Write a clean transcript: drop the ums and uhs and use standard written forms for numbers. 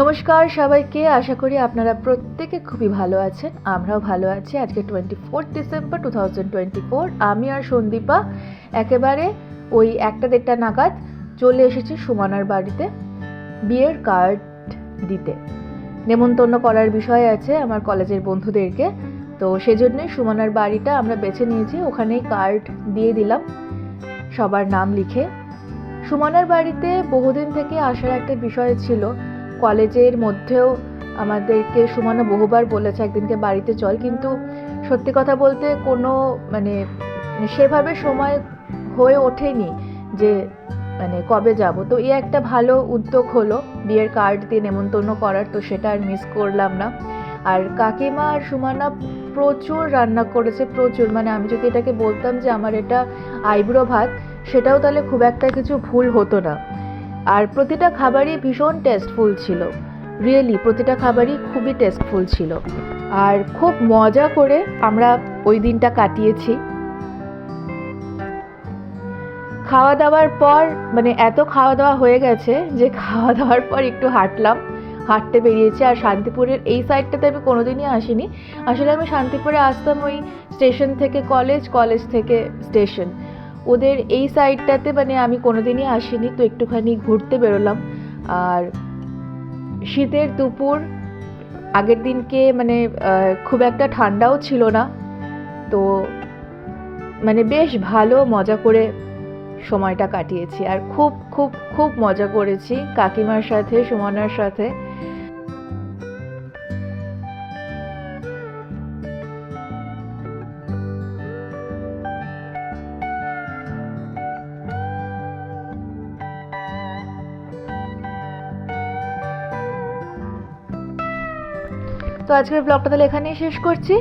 নমস্কার সবাইকে, আশা করি আপনারা প্রত্যেকে খুবই ভালো আছেন। আমরাও ভালো আছি। আজকে 24 ডিসেম্বর 2024। আমি আর সন্দীপা একেবারে ওই 1-1:30 নাগাদ চলে এসেছি সুমনার বাড়িতে বিয়ের কার্ড দিতে। নেমন্তন্ন করার বিষয় আছে আমার কলেজের বন্ধুদেরকে, তো সেজন্যই সুমনার বাড়িটা আমরা বেছে নিয়েছি। ওখানেই কার্ড দিয়ে দিলাম সবার নাম লিখে। সুমনার বাড়িতে বহুদিন থেকে আসার একটা বিষয় ছিল। কলেজের মধ্যেও আমাদেরকে সুমনা বহুবার বলেছে একদিনকে বাড়িতে চল, কিন্তু সত্যি কথা বলতে কোনো সেভাবে সময় হয়ে ওঠেনি যে কবে যাব। তো এই একটা ভালো উদ্যোগ হলো বিয়ের কার্ড দিয়ে নেমন্তন্ন করার, তো সেটা আর মিস করলাম না। আর কাকিমা আর সুমনা প্রচুর রান্না করেছে, প্রচুর। আমি যদি এটাকে বলতাম যে আমার এটা আইবুড়ো ভাত, সেটাও তাহলে খুব একটা কিছু ভুল হতো না। আর প্রতিটা খাবারই ভীষণ টেস্টফুল ছিল, রিয়েলি প্রতিটা খাবারই খুবই টেস্টফুল ছিল। আর খুব মজা করে আমরা ওই দিনটা কাটিয়েছি। খাওয়া দাওয়ার পর এত খাওয়া দাওয়া হয়ে গেছে যে খাওয়া দাওয়ার পর একটু হাঁটতে বেরিয়েছি। আর শান্তিপুরের এই সাইডটাতে আমি কোনোদিনই আসিনি। আসলে আমি শান্তিপুরে আসতাম ওই স্টেশন থেকে কলেজ, কলেজ থেকে স্টেশন, ওদের এই সাইডটাতে আমি কোনোদিনই আসিনি। তো একটুখানি ঘুরতে বেরোলাম। আর শীতের দুপুর, আগের দিনকে খুব একটা ঠান্ডাও ছিল না, তো বেশ ভালো মজা করে সময়টা কাটিয়েছি। আর খুব খুব খুব মজা করেছি কাকিমার সাথে, সুমনার সাথে। তো আজকের ব্লগটা তাহলে এখানেই শেষ করছি।